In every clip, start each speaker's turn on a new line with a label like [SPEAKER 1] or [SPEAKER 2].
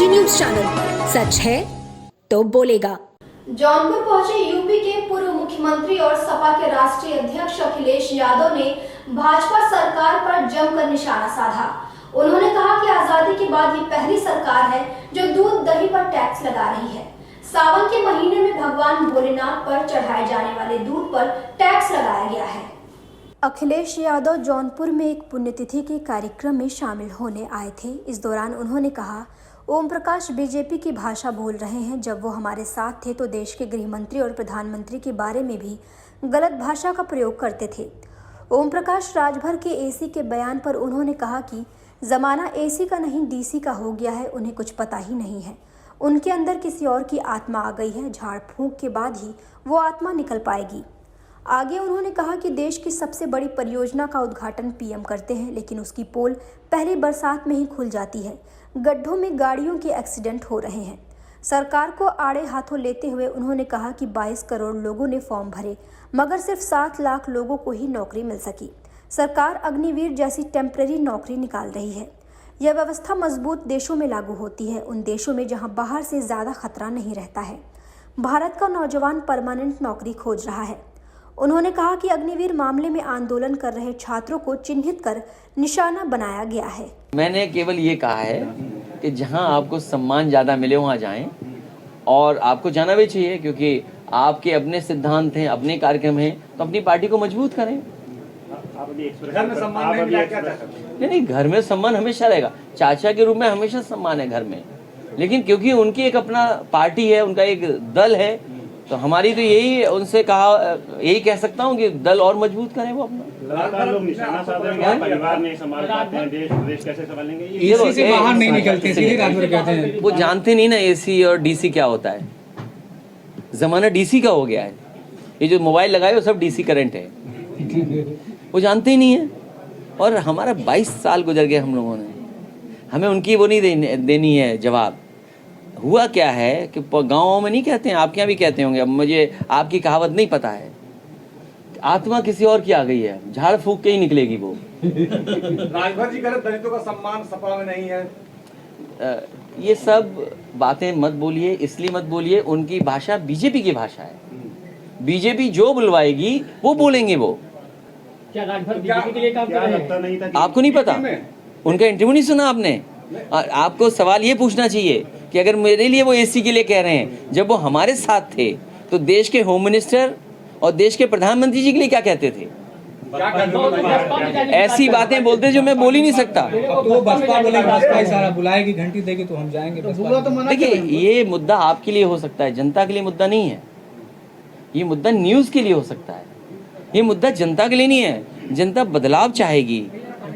[SPEAKER 1] Kashi news channel, सच है तो बोलेगा।
[SPEAKER 2] जौनपुर पहुंचे यूपी के पूर्व मुख्यमंत्री और सपा के राष्ट्रीय अध्यक्ष अखिलेश यादव ने भाजपा सरकार पर जमकर निशाना साधा। उन्होंने कहा कि आजादी के बाद ये पहली सरकार है जो दूध दही पर टैक्स लगा रही है। सावन के महीने में भगवान भोलेनाथ पर चढ़ाए जाने वाले दूध पर टैक्स लगाया गया है। अखिलेश यादव जौनपुर में एक पुण्यतिथि के कार्यक्रम में शामिल होने आए थे। इस दौरान उन्होंने कहा, ओम प्रकाश बीजेपी की भाषा बोल रहे हैं। जब वो हमारे साथ थे तो देश के गृह मंत्री और प्रधानमंत्री के बारे में भी गलत भाषा का प्रयोग करते थे। ओम प्रकाश राजभर के एसी के बयान पर उन्होंने कहा कि जमाना एसी का नहीं डीसी का हो गया है, उन्हें कुछ पता ही नहीं है। उनके अंदर किसी और की आत्मा आ गई है, झाड़ फूंक के बाद ही वो आत्मा निकल पाएगी। आगे उन्होंने कहा कि देश की सबसे बड़ी परियोजना का उद्घाटन पीएम करते हैं, लेकिन उसकी पोल पहली बरसात में ही खुल जाती है। गड्ढों में गाड़ियों के एक्सीडेंट हो रहे हैं। सरकार को आड़े हाथों लेते हुए उन्होंने कहा कि 22 करोड़ लोगों ने फॉर्म भरे, मगर सिर्फ 7 लाख लोगों को ही नौकरी मिल सकी। सरकार अग्निवीर जैसी टेम्परेरी नौकरी निकाल रही है। यह व्यवस्था मजबूत देशों में लागू होती है, उन देशों में जहां बाहर से ज़्यादा खतरा नहीं रहता है। भारत का नौजवान परमानेंट नौकरी खोज रहा है। उन्होंने कहा कि अग्निवीर मामले में आंदोलन कर रहे छात्रों को चिन्हित कर निशाना बनाया गया है।
[SPEAKER 3] मैंने केवल ये कहा है कि जहां आपको सम्मान ज़्यादा मिले वहां जाएं, और आपको जाना भी चाहिए, क्योंकि आपके अपने सिद्धांत हैं, अपने कार्यक्रम हैं, तो अपनी पार्टी को मजबूत करें।
[SPEAKER 4] घर में सम्मान नहीं मिला क्या?
[SPEAKER 3] नहीं, घर में सम्मान हमेशा रहेगा। चाचा के रूप में हमेशा सम्मान है घर में, लेकिन क्योंकि उनकी एक अपना पार्टी है, उनका एक दल है, तो हमारी तो यही उनसे यही कह सकता हूँ कि दल और मजबूत करें वो अपना।
[SPEAKER 4] लगातार लोग निशाना साध रहे हैं, परिवार नहीं संभाल पाते हैं, देश प्रदेश कैसे संभालेंगे?
[SPEAKER 5] एसी से बाहर नहीं निकलते, सीधे राजभर कहते हैं।
[SPEAKER 3] वो जानते नहीं ना एसी और डीसी क्या होता है। जमाना डीसी का हो गया है। ये जो मोबाइल लगाए वो सब डीसी करंट है, वो जानते ही नहीं है। और हमारा 22 साल गुजर गए हम लोगों ने, हमें उनकी वो नहीं देनी है जवाब। हुआ क्या है कि गाँव में नहीं कहते हैं, आपके यहाँ भी कहते होंगे, अब मुझे आपकी कहावत नहीं पता है, आत्मा किसी और की आ गई है, झाड़ फूक के ही निकलेगी वो।
[SPEAKER 4] राजभर जी कह रहे दलितों का सम्मान सपा में नहीं है।
[SPEAKER 3] ये सब बातें मत बोलिए, इसलिए मत बोलिए। उनकी भाषा बीजेपी की भाषा है। बीजेपी जो बुलवाएगी वो बोलेंगे वो।
[SPEAKER 5] क्या राजभर बीजेपी के लिए काम कर रहे हैं?
[SPEAKER 3] आपको नहीं पता? उनका इंटरव्यू नहीं सुना आपने? आपको सवाल ये पूछना चाहिए कि अगर मेरे लिए वो एसी के लिए कह रहे हैं, जब वो हमारे साथ थे तो देश के होम मिनिस्टर और देश के प्रधानमंत्री जी के लिए क्या कहते थे? ऐसी बातें बोलते जो मैं बोल ही नहीं सकता।
[SPEAKER 5] तो बसपा बोलेगी, बसपा इशारा बुलाएगी, घंटी देगी तो हम जाएंगे।
[SPEAKER 3] देखिए, ये मुद्दा आपके लिए हो सकता है, जनता के लिए मुद्दा नहीं है। ये मुद्दा न्यूज़ के लिए हो सकता है, ये मुद्दा जनता के लिए नहीं है। जनता बदलाव चाहेगी,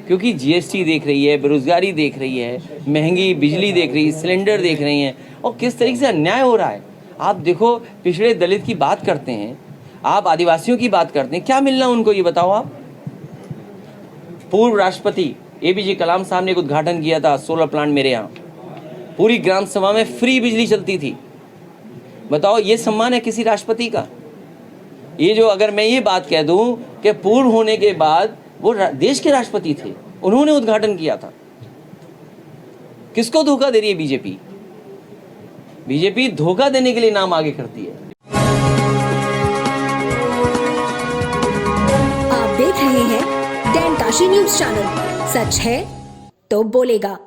[SPEAKER 3] क्योंकि जीएसटी देख रही है, बेरोजगारी देख रही है, महंगी बिजली देख रही है, सिलेंडर देख रही हैं, और किस तरीके से अन्याय हो रहा है। आप देखो, पिछड़े दलित की बात करते हैं, आप आदिवासियों की बात करते हैं, क्या मिलना उनको ये बताओ आप। पूर्व राष्ट्रपति एपीजे कलाम साहब ने एक उद्घाटन किया था सोलर प्लांट मेरे यहाँ, पूरी ग्राम सभा में फ्री बिजली चलती थी। बताओ, ये सम्मान है किसी राष्ट्रपति का? ये जो अगर मैं ये बात कह दूं कि पूर्व होने के बाद वो देश के राष्ट्रपति थे, उन्होंने उद्घाटन किया था। किसको धोखा दे रही है बीजेपी? बीजेपी धोखा देने के लिए नाम आगे करती है।
[SPEAKER 1] आप देख रहे हैं डैन काशी न्यूज चैनल, सच है तो बोलेगा।